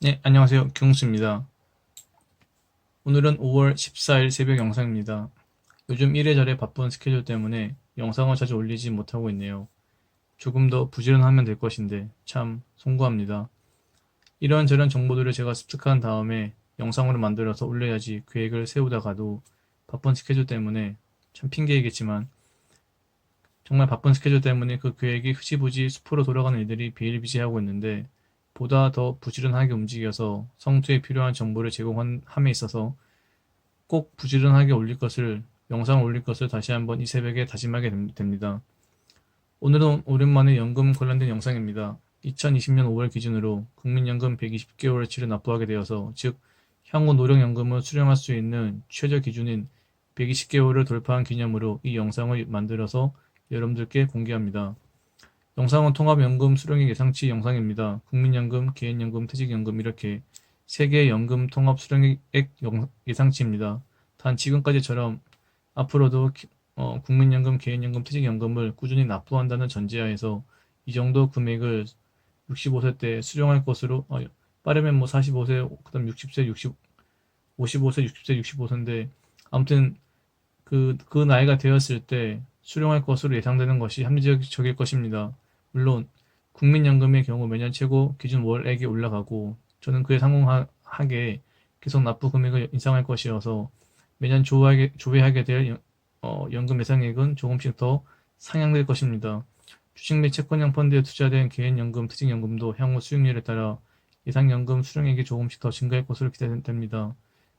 네, 안녕하세요. 경수입니다. 오늘은 5월 14일 새벽 영상입니다. 요즘 이래저래 바쁜 스케줄 때문에 영상을 자주 올리지 못하고 있네요. 조금 더 부지런하면 될 것인데 참 송구합니다. 이런저런 정보들을 제가 습득한 다음에 영상으로 만들어서 올려야지 계획을 세우다가도 바쁜 스케줄 때문에 참 핑계이겠지만 정말 바쁜 스케줄 때문에 그 계획이 흐지부지 숲으로 돌아가는 일들이 비일비재하고 있는데 보다 더 부지런하게 움직여서 성투에 필요한 정보를 제공함에 있어서 꼭 부지런하게 올릴 것을, 영상을 올릴 것을 다시 한번 이 새벽에 다짐하게 됩니다. 오늘은 오랜만에 연금 관련된 영상입니다. 2020년 5월 기준으로 국민연금 120개월치를 납부하게 되어서, 즉 향후 노령연금을 수령할 수 있는 최저 기준인 120개월을 돌파한 기념으로 이 영상을 만들어서 여러분들께 공개합니다. 영상은 통합연금 수령액 예상치 영상입니다. 국민연금, 개인연금, 퇴직연금 이렇게 세 개의 연금 통합 수령액 예상치입니다. 단 지금까지처럼 앞으로도 국민연금, 개인연금, 퇴직연금을 꾸준히 납부한다는 전제하에서 이 정도 금액을 65세 때 수령할 것으로, 빠르면 뭐 45세, 그다음 60세, 55세, 60세, 65세인데 아무튼 그 나이가 되었을 때 수령할 것으로 예상되는 것이 합리적일 것입니다. 물론 국민연금의 경우 매년 최고 기준 월액이 올라가고 저는 그에 상응하게 계속 납부 금액을 인상할 것이어서 매년 조회하게 될 연금 예상액은 조금씩 더 상향될 것입니다. 주식 및 채권형 펀드에 투자된 개인연금, 퇴직연금도 향후 수익률에 따라 예상연금 수령액이 조금씩 더 증가할 것으로 기대됩니다.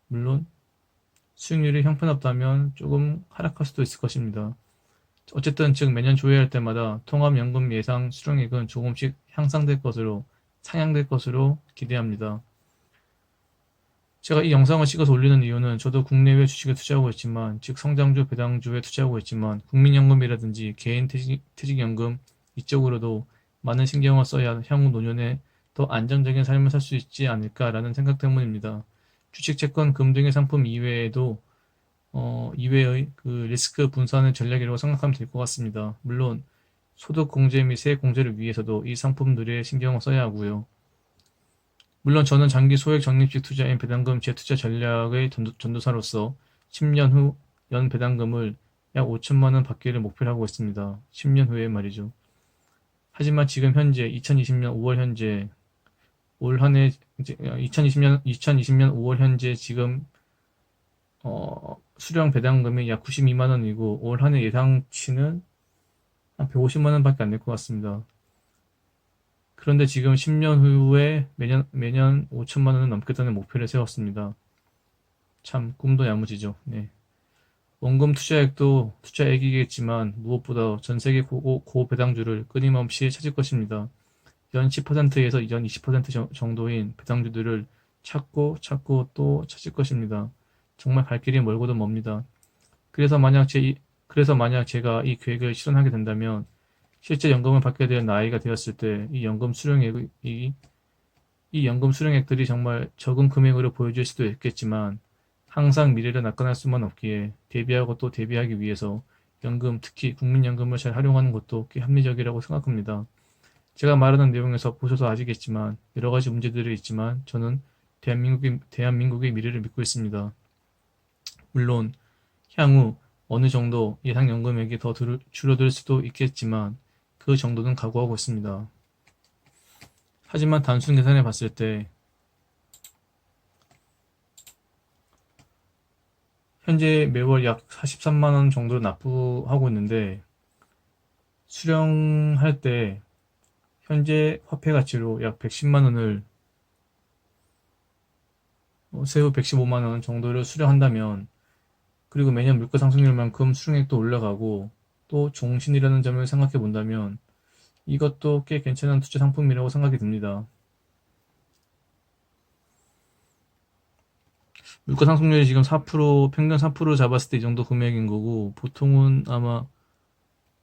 물론 수익률이 형편없다면 조금 하락할 수도 있을 것입니다. 어쨌든 즉 매년 조회할 때마다 통합연금 예상 수령액은 조금씩 향상될 것으로 상향될 것으로 기대합니다. 제가 이 영상을 찍어서 올리는 이유는 저도 국내외 주식에 투자하고 있지만, 즉 성장주, 배당주에 투자하고 있지만 국민연금이라든지 개인 퇴직연금 이쪽으로도 많은 신경을 써야 향후 노년에 더 안정적인 삶을 살 수 있지 않을까라는 생각 때문입니다. 주식, 채권, 금 등의 상품 이외의 그 리스크 분산의 전략이라고 생각하면 될 것 같습니다. 물론 소득 공제 및 세액 공제를 위해서도 이 상품들에 신경을 써야 하고요. 물론 저는 장기 소액 적립식 투자인 배당금 재투자 전략의 전도사로서 10년 후 연 배당금을 약 5천만 원 받기를 목표로 하고 있습니다. 10년 후에 말이죠. 하지만 지금 현재 2020년 5월 현재 올 한해 2020년 5월 현재 지금 수령 배당금이 약 92만 원이고 올 한해 예상치는 한 150만 원밖에 안 될 것 같습니다. 그런데 지금 10년 후에 매년 5천만 원을 넘겠다는 목표를 세웠습니다. 참 꿈도 야무지죠. 네. 원금 투자액도 투자액이겠지만 무엇보다 전 세계 고배당주를 끊임없이 찾을 것입니다. 연 10%에서 연 20% 정도인 배당주들을 찾고 또 찾을 것입니다. 정말 갈 길이 멀고도 멉니다. 그래서 그래서 만약 제가 이 계획을 실현하게 된다면 실제 연금을 받게 될 나이가 되었을 때 이 연금 수령액들이 정말 적은 금액으로 보여질 수도 있겠지만 항상 미래를 낙관할 수만 없기에 대비하고 또 대비하기 위해서 연금, 특히 국민연금을 잘 활용하는 것도 꽤 합리적이라고 생각합니다. 제가 말하는 내용에서 보셔서 아시겠지만 여러 가지 문제들이 있지만 저는 대한민국의 미래를 믿고 있습니다. 물론 향후 어느 정도 예상연금액이 더 줄어들 수도 있겠지만 그 정도는 각오하고 있습니다. 하지만 단순 계산해 봤을 때 현재 매월 약 43만 원 정도를 납부하고 있는데 수령할 때 현재 화폐 가치로 약 110만 원을 세후 115만 원 정도를 수령한다면, 그리고 매년 물가 상승률만큼 수령액도 올라가고 또 종신이라는 점을 생각해 본다면 이것도 꽤 괜찮은 투자 상품이라고 생각이 듭니다. 물가 상승률이 지금 4%, 평균 4% 잡았을 때 이 정도 금액인 거고, 보통은 아마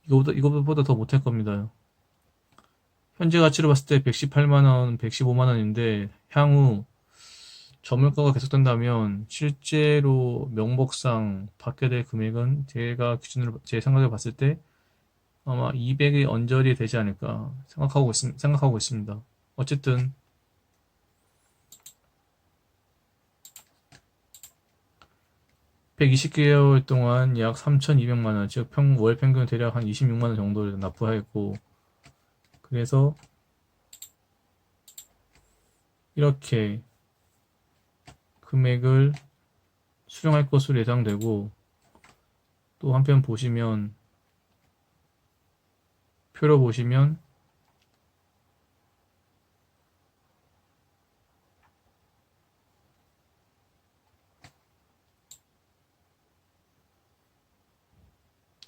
이거보다 더 못할 겁니다. 현재 가치로 봤을 때 118만 원, 115만 원인데 향후 저물가가 계속된다면 실제로 명목상 받게 될 금액은 제 생각에 봤을 때 아마 200의 언저리 되지 않을까 생각하고 있습니다. 어쨌든 120개월 동안 약 3,200만 원, 즉 월 평균 대략 한 26만 원 정도를 납부하였고, 그래서 이렇게 금액을 수령할 것으로 예상되고, 또 한편 보시면 표로 보시면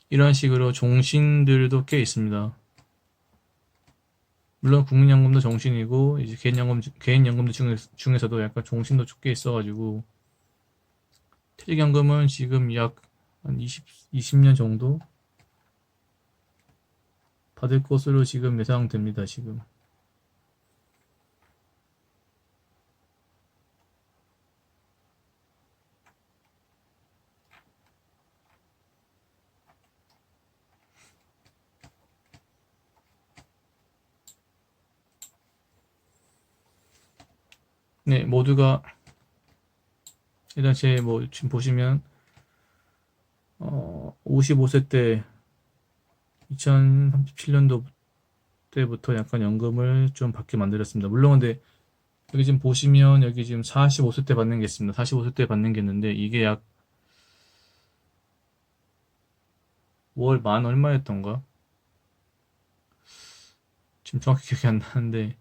이런 식으로 종신들도 꽤 있습니다. 물론 국민연금도 종신이고 이제 개인연금도 중에서도 약간 종신도 꽤 있어가지고 퇴직연금은 지금 약 한 20년 정도 받을 것으로 지금 예상됩니다. 지금. 네, 모두가 일단 지금 보시면 55세 때 2037년도 때부터 약간 연금을 좀 받게 만들었습니다. 물론 근데 여기 지금 보시면 여기 지금 45세 때 받는 게 있습니다. 45세 때 받는 게 있는데 이게 약 월 만 얼마였던가? 지금 정확히 기억이 안 나는데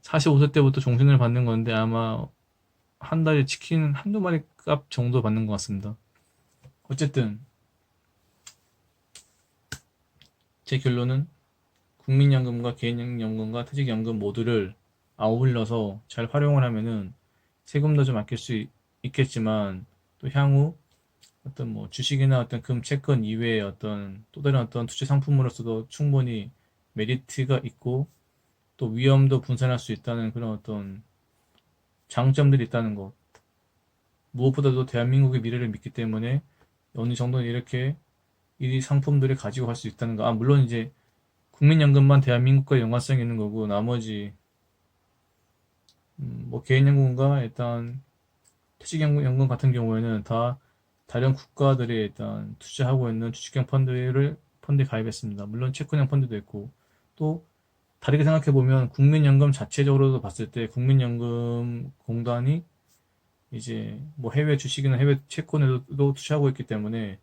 45세 때부터 종신을 받는 건데 아마 한 달에 치킨 한두 마리 값 정도 받는 것 같습니다. 어쨌든 제 결론은 국민연금과 개인연금과 퇴직연금 모두를 아울러서 잘 활용을 하면은 세금도 좀 아낄 수 있겠지만 또 향후 어떤 뭐 주식이나 어떤 금채권 이외의 어떤 또 다른 어떤 투자 상품으로서도 충분히 메리트가 있고 또 위험도 분산할 수 있다는 그런 어떤 장점들이 있다는 것. 무엇보다도 대한민국의 미래를 믿기 때문에 어느 정도는 이렇게 이 상품들을 가지고 갈 수 있다는 거. 아, 물론 이제 국민연금만 대한민국과 연관성이 있는 거고 나머지 뭐 개인연금과 일단 퇴직연금 같은 경우에는 다 다른 국가들이 일단 투자하고 있는 주식형 펀드에 가입했습니다. 물론 채권형 펀드도 있고 또 다르게 생각해 보면 국민연금 자체적으로도 봤을 때 국민연금 공단이 이제 뭐 해외 주식이나 해외 채권에도 투자하고 있기 때문에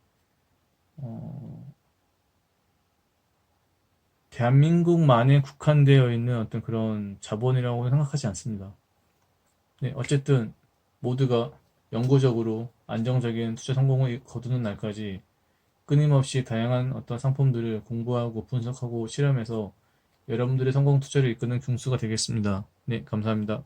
어, 대한민국만에 국한되어 있는 어떤 그런 자본이라고 생각하지 않습니다. 네, 어쨌든 모두가 영구적으로 안정적인 투자 성공을 거두는 날까지 끊임없이 다양한 어떤 상품들을 공부하고 분석하고 실험해서 여러분들의 성공 투자를 이끄는 중수가 되겠습니다. 네, 감사합니다.